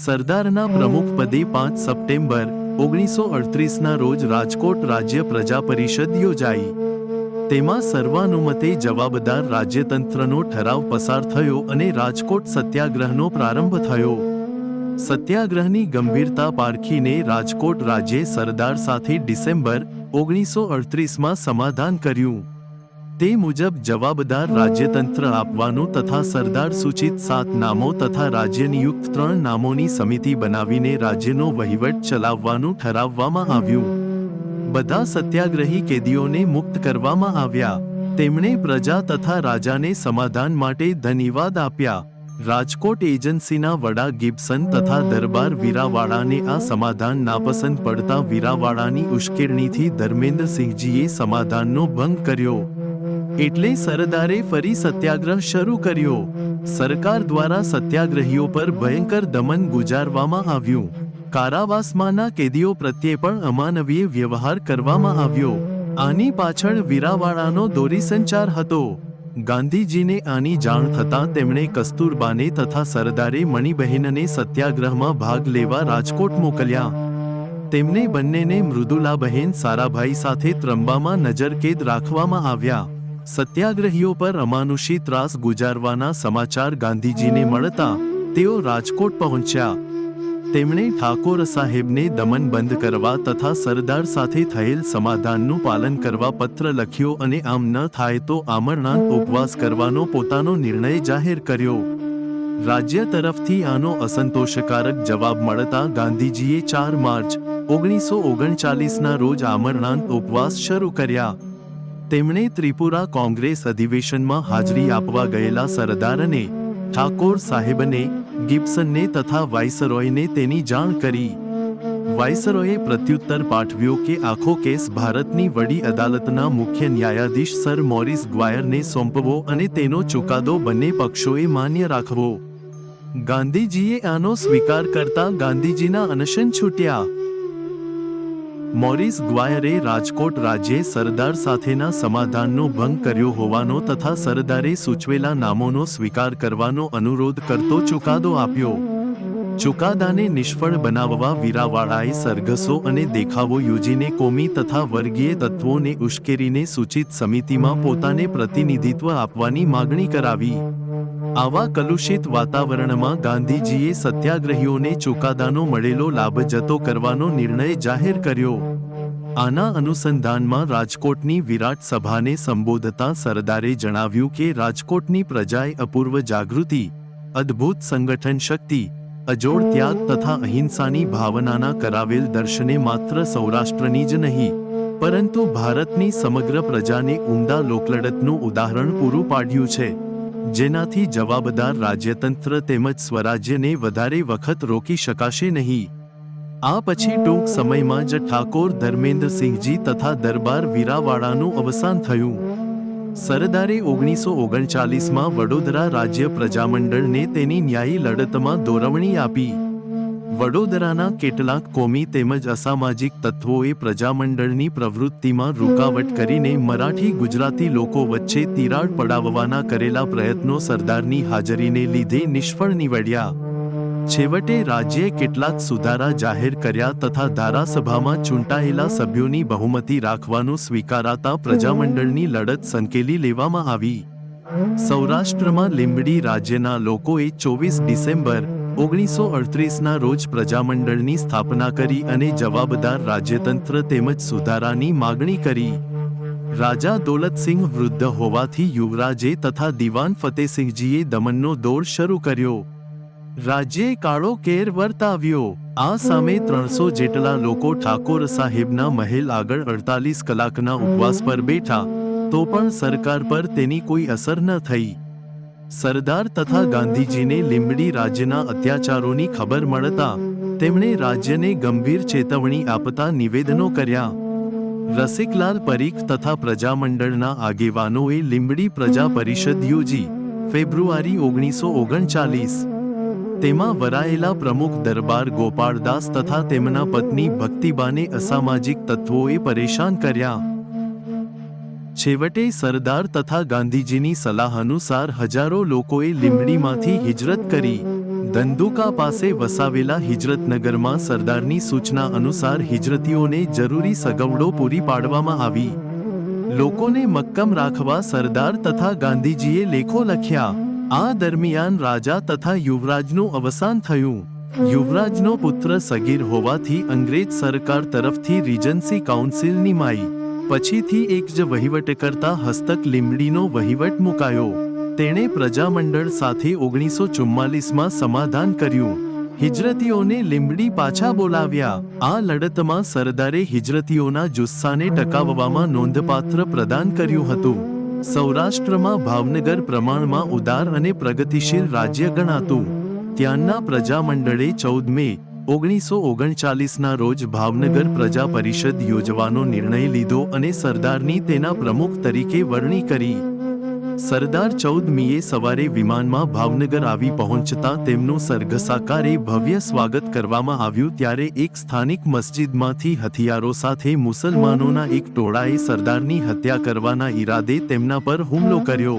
સરદારના પ્રમુખપદે 5 September 1938ના રોજ રાજકોટ રાજ્ય પ્રજા પરિષદ યોજાઈ. તેમાં સર્વાનુમતે જવાબદાર રાજ્યતંત્રનો ઠરાવ પસાર થયો અને રાજકોટ સત્યાગ્રહનો પ્રારંભ થયો. સત્યાગ્રહની ગંભીરતા પારખીને રાજકોટ રાજ્યે સરદાર સાથે ડિસેમ્બર 1938માં સમાધાન કર્યું. તે મુજબ જવાબદાર રાજ્યતંત્ર આપવાનું તથા સરદાર સૂચિત 7 નામો તથા રાજ્ય નિયુક્ત 3 નામોની સમિતિ બનાવીને રાજ્યનો વહીવટ ચલાવવાનું ઠરાવવામાં આવ્યું. બધા સત્યાગ્રહી કેદીઓને મુક્ત કરવામાં આવ્યા. તેમણે પ્રજા તથા રાજાને સમાધાન માટે ધન્યવાદ આપ્યા. રાજકોટ એજન્સીના વડા ગિબ્સન તથા દરબાર વીરાવાળાને આ સમાધાન નાપસંદ પડતા વીરાવાળાની ઉશ્કેરણીથી ધર્મેન્દ્રસિંહજીએ સમાધાનનો ભંગ કર્યો. એટલે સરદારે ફરી સત્યાગ્રહ શરૂ કર્યો. સરકાર દ્વારા સત્યાગ્રહીઓ પર ભયંકર દમન ગુજારવામાં આવ્યું. કારાવાસમાંના કેદીઓ પ્રત્યે પણ અમાનવીય વ્યવહાર કરવામાં આવ્યો. આની પાછળ વીરાવાળાનો દોરીસંચાર હતો. ગાંધીજીને આની જાણ થતાં તેમણે કસ્તુરબાને તથા સરદારે મણિબહેનને સત્યાગ્રહમાં ભાગ લેવા રાજકોટ મોકલ્યા. તેમને બંનેને મૃદુલાબહેન સારાભાઈ સાથે ત્રંબામાં નજરકેદ રાખવામાં આવ્યા. સત્યાગ્રહીઓ પર અમાનુષી ત્રાસ ગુજારવાના સમાચાર ગાંધીજીને મળતા તેઓ રાજકોટ પહોંચ્યા. તેમણે ઠાકોર સાહેબને દમન બંધ કરવા તથા સરદાર સાથે થયેલ સમાધાનનું પાલન કરવા પત્ર લખ્યો અને આમ ન થાય તો આમરણાંત ઉપવાસ કરવાનો પોતાનો નિર્ણય જાહેર કર્યો. રાજ્ય તરફથી આનો અસંતોષકારક જવાબ મળતા ગાંધીજીએ 4 માર્ચ 1939ના રોજ આમરણાંત ઉપવાસ શરૂ કર્યા. તેમણે ત્રિપુરા કોંગ્રેસ અધિવેશનમાં હાજરી આપવા ગયેલા સરદાર અને ઠાકોર સાહેબને, ગિબ્સનને તથા વાઇસરોયને તેની જાણ કરી. વાઇસરોયે પ્રત્યુત્તર પાઠવ્યો કે આખો કેસ ભારતની વડી અદાલતના મુખ્ય ન્યાયાધીશ સર મોરિસ ગ્વાયરને સોંપવો અને તેનો ચુકાદો બંને પક્ષોએ માન્ય રાખવો. ગાંધીજીએ આનો સ્વીકાર કરતા ગાંધીજીના અનશન છૂટ્યા. મોરિસ ગ્વાયરે રાજકોટ રાજ્યે સરદાર સાથેના સમાધાનનો ભંગ કર્યો હોવાનો તથા સરદારે સૂચવેલા નામોનો સ્વીકાર કરવાનો અનુરોધ કરતો ચુકાદો આપ્યો. ચુકાદાને નિષ્ફળ બનાવવા વીરાવાળાએ સરઘસો અને દેખાવો યોજીને કોમી તથા વર્ગીય તત્વોને ઉશ્કેરીને સૂચિત સમિતિમાં પોતાને પ્રતિનિધિત્વ આપવાની માગણી કરાવી. આવા કલુષિત વાતાવરણમાં ગાંધીજીએ સત્યાગ્રહીઓને ચુકાદાનો મળેલો લાભ જતો કરવાનો નિર્ણય જાહેર કર્યો. આના અનુસંધાનમાં રાજકોટની વિરાટ સભાને સંબોધતા સરદારે જણાવ્યું કે રાજકોટની પ્રજાએ અપૂર્વ જાગૃતિ, અદ્ભુત સંગઠન શક્તિ, અજોડ ત્યાગ તથા અહિંસાની ભાવનાના કરાવેલ દર્શને માત્ર સૌરાષ્ટ્રની જ નહીં પરંતુ ભારતની સમગ્ર પ્રજાને ઉમદા લોકલડતનું ઉદાહરણ પૂરું પાડ્યું છે, જેનાથી જવાબદાર રાજ્યતંત્ર તેમજ સ્વરાજ્યને વધારે વખત રોકી શકાશે નહીં. આ પછી ટૂંક સમયમાં જ ઠાકોર ધર્મેન્દ્રસિંહજી તથા દરબાર વીરાવાળાનું અવસાન થયું. સરદારે 1939માં વડોદરા રાજ્ય પ્રજામંડળને તેની ન્યાયી લડતમાં દોરવણી આપી. વડોદરાના કેટલાક કોમી તેમજ અસામાજિક તત્વોએ પ્રજામંડળની પ્રવૃત્તિમાં રૂકાવટ કરીને મરાઠી ગુજરાતી લોકો વચ્ચે તિરાડ પડાવવાના કરેલા પ્રયત્નો સરદારની હાજરીને લીધે નિષ્ફળ નીવડ્યા. છેવટે રાજ્યે કેટલાક સુધારા જાહેર કર્યા તથા ધારાસભામાં ચૂંટાયેલા સભ્યોની બહુમતી રાખવાનું સ્વીકારાતા પ્રજામંડળની લડત સંકેલી લેવામાં આવી. સૌરાષ્ટ્રમાં લીંબડી રાજ્યના લોકોએ 24 ડિસેમ્બર 1938ના રોજ પ્રજામંડળની સ્થાપના કરી અને જવાબદાર રાજ્યતંત્ર તેમજ સુધારાની માગણી કરી. રાજા દોલતસિંહ વૃદ્ધ હોવાથી યુવરાજે તથા દિવાન ફતેસિંહજીએ દમનનો દોર શરૂ કર્યો. રાજ્યે કાળો કેર વર્તાવ્યો. આ સામે 300 જેટલા લોકો ઠાકોર સાહેબના મહેલ આગળ 48 કલાકના ઉપવાસ પર બેઠા, તો પણ સરકાર પર તેની કોઈ અસર ન થઈ. સરદાર તથા ગાંધીજીને લીંબડી રાજ્યના અત્યાચારોની ખબર મળતા તેમણે રાજ્યને ગંભીર ચેતવણી આપતા નિવેદનો કર્યા. રસિકલાલ પરીખ તથા પ્રજામંડળના આગેવાનોએ લીંબડી પ્રજા પરિષદ યોજી ફેબ્રુઆરી 1939. તેમાં વરાયેલા પ્રમુખ દરબાર ગોપાળદાસ તથા તેમના પત્ની ભક્તિબાને અસામાજિક તત્વોએ પરેશાન કર્યા. છેવટે સરદાર તથા ગાંધીજીની સલાહ અનુસાર હજારો લોકોએ લીંબડીમાંથી હિજરત કરી. ધંધુકા પાસે વસાવેલા હિજરતનગરમાં સરદારની સૂચના અનુસાર હિજરતીઓને જરૂરી સગવડો પૂરી પાડવામાં આવી. લોકોને મક્કમ રાખવા સરદાર તથા ગાંધીજીએ લેખો લખ્યા. આ દરમિયાન રાજા તથા યુવરાજનું અવસાન થયું. યુવરાજનો પુત્ર સગીર હોવાથી અંગ્રેજ સરકાર તરફથી રીજન્સી કાઉન્સિલ નિમાઈ. પછીથી એક જ વહીવટકર્તા હસ્તક લીંબડીનો વહીવટ મુકાયો. તેણે પ્રજામંડળ સાથે 1944માં સમાધાન કર્યું. હિજરતીઓને લીંબડી પાછા બોલાવ્યા. આ લડતમાં સરદારે હિજરતીઓના જુસ્સાને ટકાવવામાં નોંધપાત્ર પ્રદાન કર્યું હતું. સૌરાષ્ટ્રમાં ભાવનગર પ્રમાણમાં ઉદાર અને પ્રગતિશીલ રાજ્ય ગણાતું. ત્યાંના પ્રજામંડળે 14 મે 1939ના રોજ ભાવનગર પ્રજા પરિષદ યોજવાનો નિર્ણય લીધો અને સરદારની તેના પ્રમુખ તરીકે વરણી કરી. સરદાર 14 મીએ સવારે વિમાનમાં ભાવનગર આવી પહોંચતા તેમનું સરઘસાકારે ભવ્ય સ્વાગત કરવામાં આવ્યું. ત્યારે એક સ્થાનિક મસ્જિદમાંથી હથિયારો સાથે મુસલમાનોના એક ટોળાએ સરદારની હત્યા કરવાના ઈરાદે તેમના પર હુમલો કર્યો.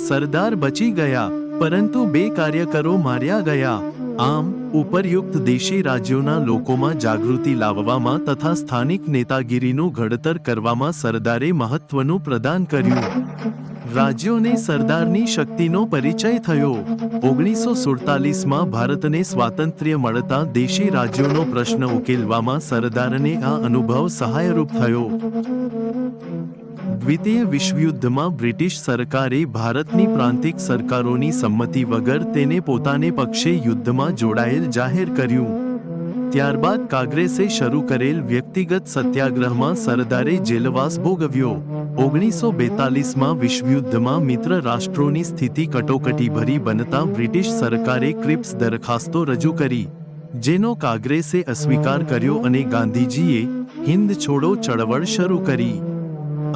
સરદાર બચી ગયા, પરંતુ 2 કાર્યકરો માર્યા ગયા. આમ ઉપરયુક્ત દેશી રાજ્યોના લોકોમાં જાગૃતિ લાવવામાં તથા સ્થાનિક નેતાગીરીનું ઘડતર કરવામાં સરદારે મહત્વનું પ્રદાન કર્યું. રાજ્યોને સરદારની શક્તિનો પરિચય થયો. 1947માં ભારતને સ્વાતંત્ર્ય મળતા દેશી રાજ્યોનો પ્રશ્ન ઉકેલવામાં સરદારને આ અનુભવ સહાયરૂપ થયો. દ્વિતીય વિશ્વયુદ્ધમાં બ્રિટિશ સરકારે ભારતની પ્રાંતિક સરકારોની સંમતિ વગર તેને પોતાને પક્ષે યુદ્ધમાં જોડાયેલ જાહેર કર્યું. ત્યારબાદ કાંગ્રેસે શરૂ કરેલ વ્યક્તિગત સત્યાગ્રહમાં સરદારે જેલવાસ ભોગવ્યો. 1942માં વિશ્વયુદ્ધમાં મિત્ર રાષ્ટ્રોની સ્થિતિ કટોકટીભરી બનતા બ્રિટિશ સરકારે ક્રિપ્સ દરખાસ્તો રજૂ કરી, જેનો કાંગ્રેસે અસ્વીકાર કર્યો અને ગાંધીજીએ હિન્દ છોડો ચળવળ શરૂ કરી.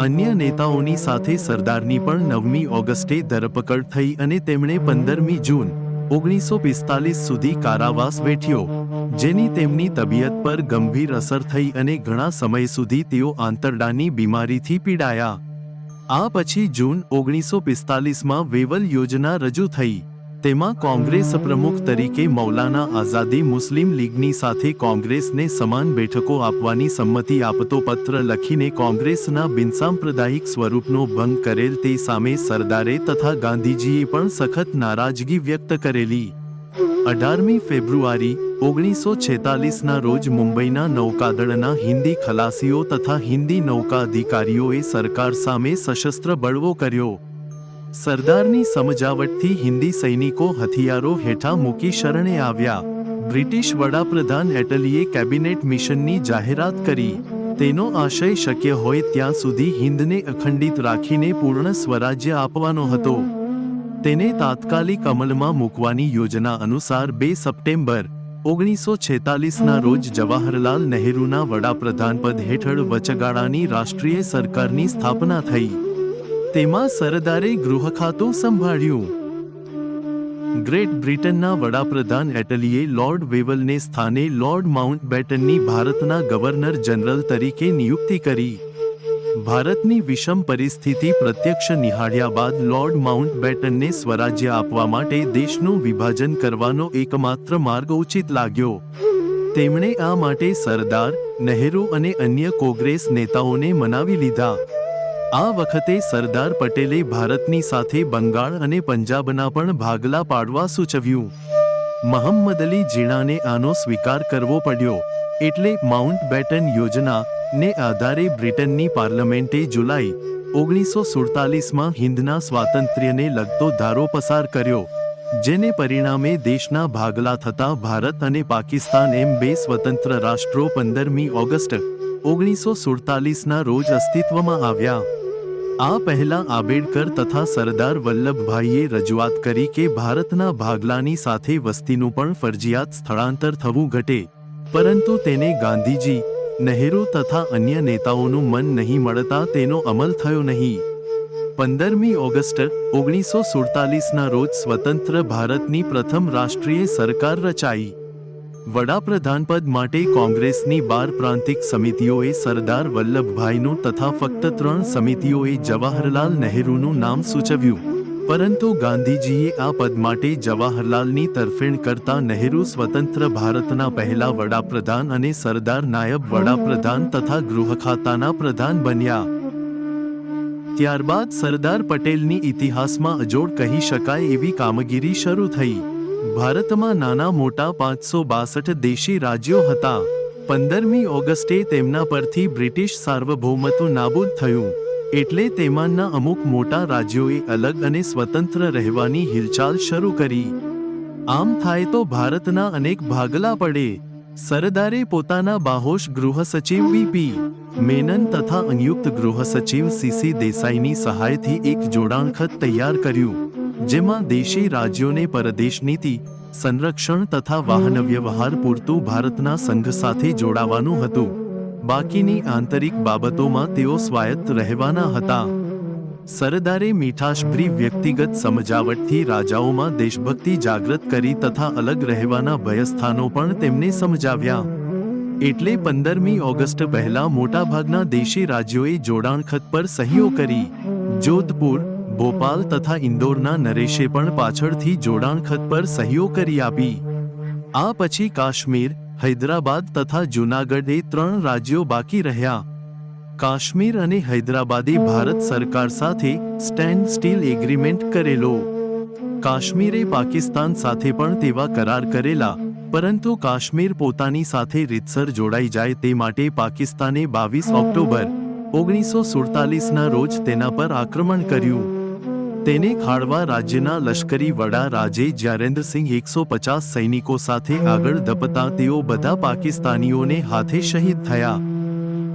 અન્ય નેતાઓની સાથે સરદારની પણ 9મી ઓગસ્ટે ધરપકડ થઈ અને તેમણે 15મી જૂન 1945 સુધી કારાવાસ વેઠ્યો, જેની તેમની તબિયત પર ગંભીર અસર થઈ અને ઘણા સમય સુધી તેઓ આંતરડાની બીમારીથી પીડાયા. આ પછી જૂન 1945માં વેવલ યોજના રજૂ થઈ. તેમાં કોંગ્રેસ પ્રમુખ તરીકે મૌલાના આઝાદે મુસ્લિમ લીગની સાથે કોંગ્રેસને સમાન બેઠકો આપવાની સંમતિ આપતો પત્ર લખીને કોંગ્રેસના બિનસાંપ્રદાયિક સ્વરૂપનો ભંગ કરેલ તે સામે સરદારે તથા ગાંધીજીએ પણ સખત નારાજગી વ્યક્ત કરેલી. 18મી ફેબ્રુઆરી 1946ના રોજ મુંબઈના નૌકાદળના હિન્દી ખલાસીઓ તથા હિન્દી નૌકા અધિકારીઓએ સરકાર સામે સશસ્ત્ર બળવો કર્યો. સરદારની સમજાવટથી હિન્દી સૈનિકો હથિયારો હેઠા મૂકી શરણે આવ્યા. બ્રિટિશ વડાપ્રધાન એટલીએ કેબિનેટ મિશનની જાહેરાત કરી. તેનો આશય શક્ય હોય ત્યાં સુધી હિન્દને અખંડિત રાખીને પૂર્ણ સ્વરાજ્ય આપવાનો હતો. તેને તાત્કાલિક અમલમાં મૂકવાની યોજના અનુસાર 2 સપ્ટેમ્બર 1946ના રોજ જવાહરલાલ નહેરુના વડાપ્રધાનપદ હેઠળ વચગાળાની રાષ્ટ્રીય સરકારની સ્થાપના થઈ. તેમાં સરદારે ગૃહ ખાતું સંભાળ્યું. ગ્રેટ બ્રિટનના વડાપ્રધાન એટલીએ લોર્ડ વેવલને સ્થાને લોર્ડ માઉન્ટબેટનની ભારતના ગવર્નર જનરલ તરીકે નિયુક્તિ કરી. ભારતની વિષમ પરિસ્થિતિ પ્રત્યક્ષ નિહાળ્યા બાદ લોર્ડ માઉન્ટબેટનને સ્વરાજ્ય આપવા માટે દેશનું વિભાજન કરવાનો એકમાત્ર માર્ગ ઉચિત લાગ્યો. તેમણે આ માટે સરદાર, નહેરુ અને અન્ય કોંગ્રેસ નેતાઓને મનાવી લીધા. આ વખતે સરદાર પટેલે ભારતની સાથે બંગાળ અને પંજાબના પણ ભાગલા પાડવા સૂચવ્યું. મહમ્મદ અલી જીણાને આનો સ્વીકાર કરવો પડ્યો. એટલે માઉન્ટબેટન યોજના ને આધારે બ્રિટનની પાર્લામેન્ટે જુલાઈ 1947માં હિન્દના સ્વાતંત્ર્યને લગતો ધારો પસાર કર્યો, જેને પરિણામે દેશના ભાગલા થતા ભારત અને પાકિસ્તાન એમ 2 સ્વતંત્ર રાષ્ટ્રો 15મી ઓગસ્ટ 1947ના રોજ અસ્તિત્વમાં આવ્યા. આ પહેલા આંબેડકર તથા સરદાર વલ્લભભાઈએ રજૂઆત કરી કે ભારતના ભાગલાની સાથે વસ્તીનું પણ ફરજિયાત સ્થળાંતર થવું ઘટે, પરંતુ તેને ગાંધીજી, નહેરુ તથા અન્ય નેતાઓનું મન નહીં મળતા તેનો અમલ થયો નહીં. 15મી ઓગસ્ટ 1947ના રોજ સ્વતંત્ર ભારતની પ્રથમ રાષ્ટ્રીય સરકાર રચાઈ. વડાપ્રધાનપદ માટે કોંગ્રેસની 12 પ્રાંતિક સમિતિઓએ સરદાર વલ્લભભાઈનું તથા ફક્ત 3 સમિતિઓએ જવાહરલાલ નહેરુનું નામ સૂચવ્યું. પરંતુ ગાંધીજીએ આ પદ માટે જવાહરલાલની તરફેણ કરતા નહેરુ સ્વતંત્ર ભારતના પહેલા વડાપ્રધાન અને સરદાર નાયબ વડાપ્રધાન તથા ગૃહ ખાતાના પ્રધાન બન્યા. ત્યારબાદ સરદાર પટેલની ઇતિહાસમાં અજોડ કહી શકાય એવી કામગીરી શરૂ થઈ. ભારતમાં નાના મોટા 562 દેશી રાજ્યો હતા. 15મી ઓગસ્ટે તેમના પરથી બ્રિટિશ સાર્વભૌમત્વ નાબૂદ થયું. એટલે તેમાંના અમુક મોટા રાજ્યોએ અલગ અને સ્વતંત્ર રહેવાની હિલચાલ શરૂ કરી. આમ થાય તો ભારતના અનેક ભાગલા પડે. સરદારે પોતાના બાહોશ ગૃહ સચિવ વી.પી. મેનન તથા સંયુક્ત ગૃહ સચિવ સી.સી. દેસાઈની સહાયથી એક જોડાણખત તૈયાર કર્યું, જેમાં દેશી રાજ્યોને પરદેશ નીતિ, સંરક્ષણ તથા વાહન વ્યવહાર પૂરતું ભારતના સંઘ સાથે જોડાવાનું હતું. બાકીની આંતરિક બાબતોમાં તેઓ સ્વાયત્ત રહેવાના હતા. સરદારે મીઠાશભરી વ્યક્તિગત સમજાવટથી રાજાઓમાં દેશભક્તિ જાગૃત કરી તથા અલગ રહેવાના ભયસ્થાનો પણ તેમને સમજાવ્યા. એટલે 15મી ઓગસ્ટ પહેલા મોટાભાગના દેશી રાજ્યોએ જોડાણખત પર સહીઓ કરી. જોધપુર, ભોપાલ તથા ઇન્દોરના નરેશે પણ પાછળથી જોડાણખત પર સહીઓ કરી આપી. આ પછી કાશ્મીર, હૈદરાબાદ તથા જૂનાગઢ એ 3 રાજ્યો બાકી રહ્યા. કાશ્મીર અને હૈદરાબાદે ભારત સરકાર સાથે સ્ટેન્ડ સ્ટીલ એગ્રીમેન્ટ કરેલો. કાશ્મીરે પાકિસ્તાન સાથે પણ તેવા કરાર કરેલા, પરંતુ કાશ્મીર પોતાની સાથે રીતસર જોડાઈ જાય તે માટે પાકિસ્તાને 22 ઓક્ટોબર 1947ના રોજ તેના પર આક્રમણ કર્યું. તેને ખાળવા રાજ્યના લશ્કરી વડા રાજે જ્યારેન્દ્રસિંહ 150 સૈનિકો સાથે આગળ ધપતા તેઓ બધા પાકિસ્તાનીઓને હાથે શહીદ થયા.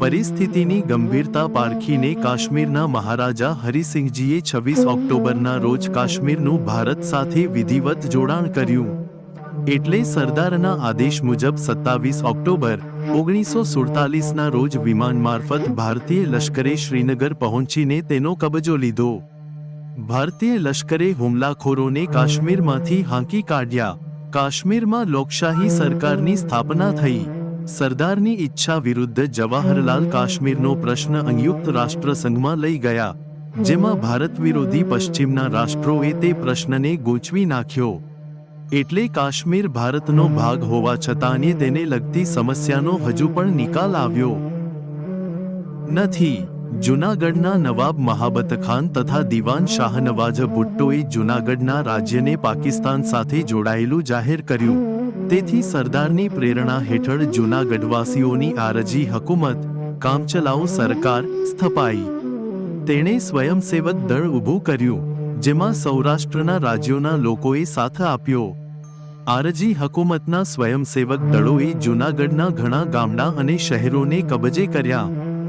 પરિસ્થિતિની ગંભીરતા પારખીને કાશ્મીરના મહારાજા હરિસિંહજીએ 26 ઓક્ટોબરના રોજ કાશ્મીરનું ભારત સાથે વિધિવત જોડાણ કર્યું. એટલે સરદારના આદેશ મુજબ 27 ઓક્ટોબર 1947ના રોજ વિમાન મારફત ભારતીય લશ્કરે શ્રીનગર પહોંચીને તેનો કબજો લીધો. ભારતીય લશ્કરે હુમલાખોરોને કાશ્મીરમાંથી હાંકી કાઢ્યા. કાશ્મીરમાં લોકશાહી સરકારની સ્થાપના થઈ. સરદારની ઈચ્છા વિરુદ્ધ જવાહરલાલ કાશ્મીરનો પ્રશ્ન સંયુક્ત રાષ્ટ્રસંઘમાં લઈ ગયા, જેમાં ભારત વિરોધી પશ્ચિમના રાષ્ટ્રોએ તે પ્રશ્નને ગૂંચવી નાખ્યો. એટલે કાશ્મીર ભારતનો ભાગ હોવા છતાં તેને લગતી સમસ્યાનો હજુ પણ નિકાલ આવ્યો નથી. જૂનાગઢના નવાબ મહાબત ખાન તથા દિવાન શાહનવાજ ભુટ્ટોએ જૂનાગઢના રાજ્યને પાકિસ્તાન સાથે જોડાયેલું જાહેર કર્યું. તેથી સરદારની પ્રેરણા હેઠળ જૂનાગઢવાસીઓની આરજી હકુમત, કામચલાઉ સરકાર સ્થપાઈ. તેણે સ્વયંસેવક દળ ઊભું કર્યું, જેમાં સૌરાષ્ટ્રના રાજ્યોના લોકોએ સાથ આપ્યો. આરજી હકુમતના સ્વયંસેવક દળોએ જૂનાગઢના ઘણા ગામડા અને શહેરોને કબજે કર્યા.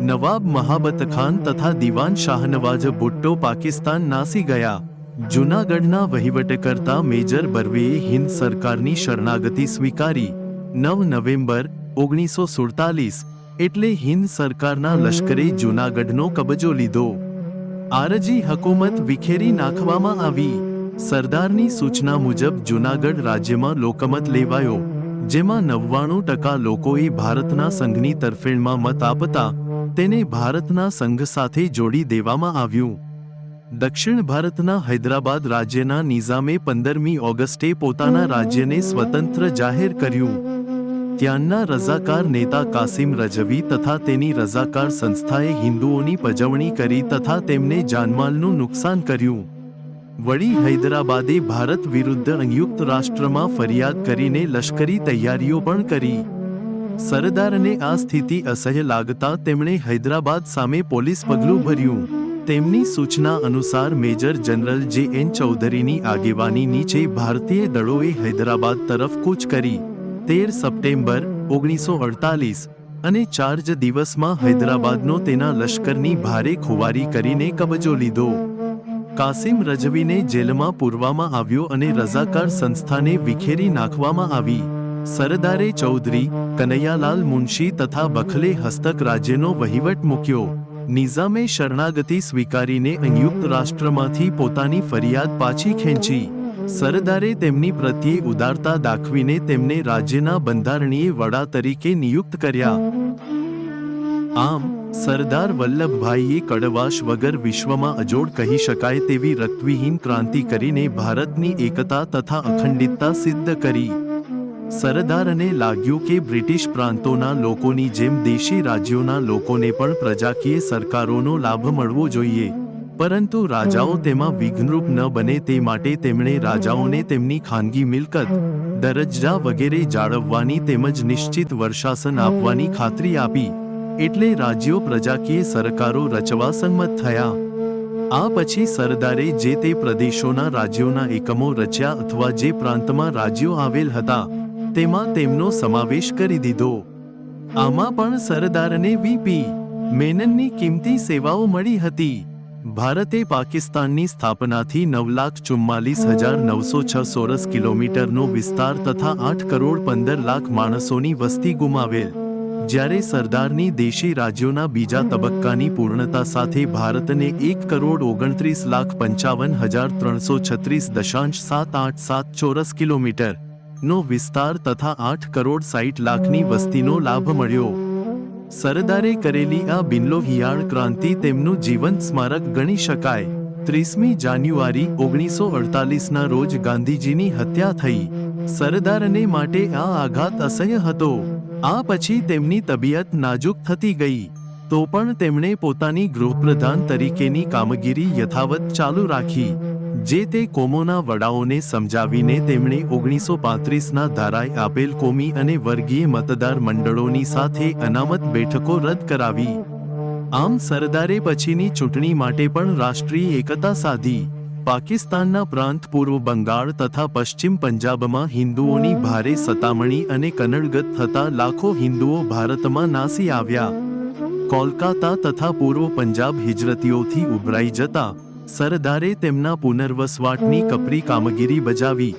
નવાબ મહાબત ખાન તથા દિવાન શાહનવાજ ભુટ્ટો પાકિસ્તાન નાસી ગયા. જૂનાગઢના વહીવટકર્તા મેજર બર્વેએ હિન્દ સરકારની શરણાગતિ સ્વીકારી. 9 નવેમ્બર 1947 એટલે હિન્દ સરકારના લશ્કરે જૂનાગઢનો કબજો લીધો. આરજી હકુમત વિખેરી નાખવામાં આવી. સરદારની સૂચના મુજબ જૂનાગઢ રાજ્યમાં લોકમત લેવાયો, જેમાં 99% લોકોએ ભારતના સંઘની તરફેણમાં મત આપતા તેને ભારતના સંઘ સાથે જોડી દેવામાં આવ્યું. દક્ષિણ ભારતના હૈદરાબાદ રાજ્યના નિઝામે 15મી ઓગસ્ટે પોતાના રાજ્યને સ્વતંત્ર જાહેર કર્યું. ત્યાંના રઝાકાર નેતા કાસિમ રજવી તથા તેની રઝાકાર સંસ્થાએ હિન્દુઓની પજવણી કરી તથા તેમને જાનમાલનું નુકસાન કર્યું. વળી હૈદરાબાદે ભારત વિરુદ્ધ સંયુક્ત રાષ્ટ્રમાં ફરિયાદ કરીને લશ્કરી તૈયારીઓ પણ કરી. સરદારને આ સ્થિતિ અસહ્ય લાગતા તેમણે હૈદરાબાદ સામે પોલીસ પગલું ભર્યું. તેમની સૂચના અનુસાર મેજર જનરલ જે.એન. ચૌધરીની આગેવાની નીચે ભારતીય દળોએ હૈદરાબાદ તરફ કૂચ કરી. 13 સપ્ટેમ્બર 1948 અને 4 જ દિવસમાં હૈદરાબાદનો તેના લશ્કરની ભારે ખુવારી કરીને કબજો લીધો. કાસિમ રજવીને જેલમાં પૂરવામાં આવ્યો અને રઝાકાર સંસ્થાને વિખેરી નાખવામાં આવી. સરદારે ચૌધરી, કનૈયાલાલ મુનશી તથા બખલે હસ્તક રાજ્યનો વહીવટ મૂક્યો. નિઝામે શરણાગતિ સ્વીકારીને સંયુક્ત રાષ્ટ્રમાંથી પોતાની ફરિયાદ પાછી ખેંચી. સરદારે તેમની પ્રત્યે ઉદારતા દાખવીને તેમને રાજ્યના બંધારણીય વડા તરીકે નિયુક્ત કર્યા. આમ સરદાર વલ્લભભાઈએ કડવાશ વગર વિશ્વમાં અજોડ કહી શકાય તેવી રક્તવિહીન ક્રાંતિ કરીને ભારતની એકતા તથા અખંડિતતા સિદ્ધ કરી. સરદારને લાગ્યું કે બ્રિટિશ પ્રાંતોના લોકોની જેમ દેશી રાજ્યોના લોકોને પણ પ્રજાકીય સરકારોનો લાભ મળવો જોઈએ, પરંતુ રાજાઓ તેમાં વિઘ્નરૂપ ન બને તે માટે તેમણે રાજાઓને તેમની ખાનગી મિલકત, દરજ્જા વગેરે જાળવવાની તેમજ નિશ્ચિત વર્ષાસન આપવાની ખાતરી આપી. એટલે રાજ્યો પ્રજાકીય સરકારો રચવા સંમત થયા. આ પછી સરદારે જે તે પ્રદેશોના રાજ્યોના એકમો રચ્યા અથવા જે પ્રાંતમાં રાજ્યો આવેલ હતા તેમાં તેમનો સમાવેશ કરી દીધો. આમાં પણ સરદારને વી.પી. મેનનની કિંમતી સેવાઓ મળી હતી. ભારતે પાકિસ્તાનની સ્થાપનાથી 9,44,906 ચોરસ કિલોમીટરનો વિસ્તાર તથા 8,15,00,000 માણસોની વસ્તી ગુમાવેલ. જ્યારે સરદારની દેશી રાજ્યોના બીજા તબક્કાની પૂર્ણતા સાથે ભારતને 1,29,55,336.787 ચોરસ કિલોમીટર નો વિસ્તાર તથા 8,60,00,000ની વસ્તીનો લાભ મળ્યો. સરદારે કરેલી આ બિનલોહિયાળ ક્રાંતિ તેમનું જીવંત સ્મારક ગણી શકાય. 30મી જાન્યુઆરી 1948ના રોજ ગાંધીજીની હત્યા થઈ. સરદારને માટે આ આઘાત અસહ્ય હતો. આ પછી તેમની તબિયત નાજુક થતી ગઈ, તો પણ તેમણે પોતાની ગૃહપ્રધાન તરીકેની કામગીરી યથાવત ચાલુ રાખી. જે તે કોમોના વડાઓને સમજાવીને તેમણે 1935ના ધારાએ આપેલ કોમી અને વર્ગીય મતદાર મંડળોની સાથે અનામત બેઠકો રદ કરાવી. આમ સરદારે પછીની ચૂંટણી માટે પણ રાષ્ટ્રીય એકતા સાધી. પાકિસ્તાનના પ્રાંત પૂર્વ બંગાળ તથા પશ્ચિમ પંજાબમાં હિન્દુઓની ભારે સતામણી અને કનડગત થતા લાખો હિન્દુઓ ભારતમાં નાસી આવ્યા. કોલકાતા તથા પૂર્વ પંજાબ હિજરતીઓથી ઉભરાઈ જતા સરદારે તેમના પુનર્વસવાટની કપરી કામગીરી બજાવી.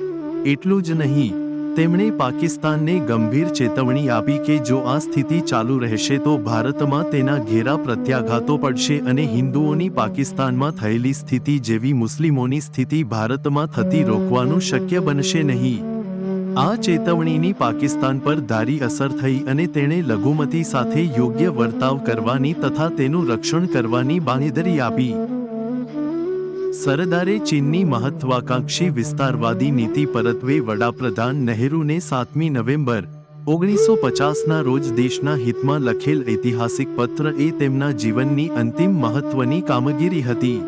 એટલું જ નહીં, તેમણે પાકિસ્તાનને ગંભીર ચેતવણી આપી કે જો આ સ્થિતિ ચાલુ રહેશે તો ભારતમાં તેના ઘેરા પ્રત્યાઘાતો પડશે અને હિન્દુઓની પાકિસ્તાનમાં થયેલી સ્થિતિ જેવી મુસ્લિમોની સ્થિતિ ભારતમાં થતી રોકવાનું શક્ય બનશે નહીં. આ ચેતવણીની પાકિસ્તાન પર ધારી અસર થઈ અને તેણે લઘુમતી સાથે યોગ્ય વર્તાવ કરવાની તથા તેનું રક્ષણ કરવાની બાંહેધરી આપી. સરદારે ચીનની મહત્વાકાંક્ષી વિસ્તારવાદી નીતિ પરત્વે વડાપ્રધાન નહેરુને 7મી નવેમ્બર 1950ના રોજ દેશના હિતમાં લખેલ ઐતિહાસિક પત્ર એ તેમના જીવનની અંતિમ મહત્વની કામગીરી હતી.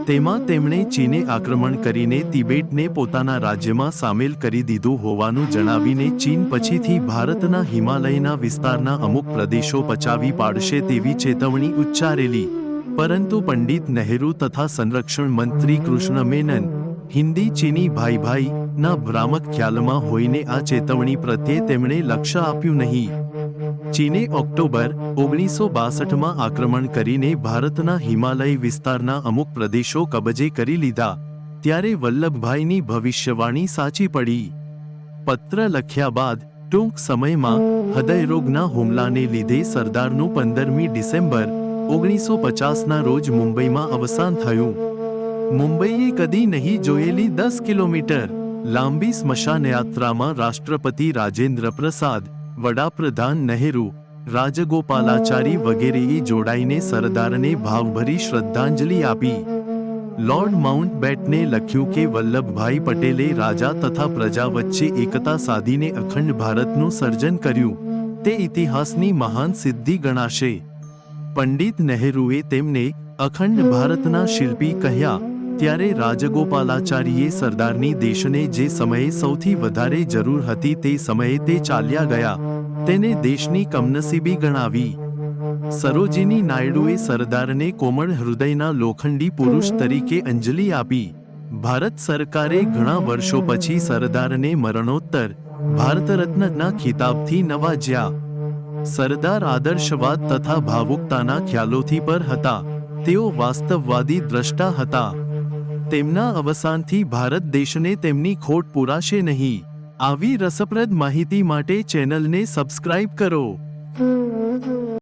તેમાં તેમણે ચીને આક્રમણ કરીને તિબેટને પોતાના રાજ્યમાં સામેલ કરી દીધું હોવાનું જણાવીને ચીન પછીથી ભારતના હિમાલયના વિસ્તારના અમુક પ્રદેશો પચાવી પાડશે તેવી ચેતવણી ઉચ્ચારેલી. પરંતુ પંડિત નહેરુ તથા સંરક્ષણ મંત્રી કૃષ્ણ મેનન હિન્દી ચીની ભાઈ ના ભ્રામક ખ્યાલમાં હોઈને આ ચેતવણી પ્રત્યે તેમણે લક્ષ્ય આપ્યું નહીં. ચીને ઓક્ટોબર 1962માં આક્રમણ કરીને ભારતના હિમાલય વિસ્તારના અમુક પ્રદેશો કબજે કરી લીધા ત્યારે વલ્લભભાઈની ભવિષ્યવાણી સાચી પડી. પત્ર લખ્યા બાદ ટૂંક સમયમાં હૃદયરોગના હુમલાને લીધે સરદારનું 15મી ડિસેમ્બર 1950ના રોજ મુંબઈમાં અવસાન થયું. મુંબઈએ કદી નહીં જોયેલી 10 કિલોમીટર લાંબી સ્મશાનયાત્રામાં રાષ્ટ્રપતિ રાજેન્દ્ર પ્રસાદ, વડાપ્રધાન નહેરુ, રાજગોપાલાચારી વગેરેએ જોડાઈને સરદારને ભાવભરી શ્રદ્ધાંજલિ આપી. લોર્ડ માઉન્ટબેટને લખ્યું કે વલ્લભભાઈ પટેલે રાજા તથા પ્રજા વચ્ચે એકતા સાધીને અખંડ ભારતનું સર્જન કર્યું. તે ઇતિહાસની મહાન સિદ્ધિ ગણાશે. પંડિત નહેરુએ તેમને અખંડ ભારતના શિલ્પી કહ્યા. ત્યારે રાજગોપાલાચારીએ સરદારની દેશને જે સમયે સૌથી વધારે જરૂર હતી તે સમયે તે ચાલ્યા ગયા, તેને દેશની કમનસીબી ગણાવી. સરોજિની નાયડુએ સરદારને કોમળ હૃદયના લોખંડી પુરુષ તરીકે અંજલિ આપી. ભારત સરકારે ઘણા વર્ષો પછી સરદારને મરણોત્તર ભારત રત્નના ખિતાબથી નવાજ્યા. સરદાર આદર્શવાદ તથા ભાવુકતાના ખ્યાલોથી પર હતા. તેઓ વાસ્તવવાદી દ્રષ્ટા હતા. તેમના અવસાનથી ભારત દેશને તેમની ખોટ પૂરાશે નહીં. આવી રસપ્રદ માહિતી માટે ચેનલને સબસ્ક્રાઇબ કરો.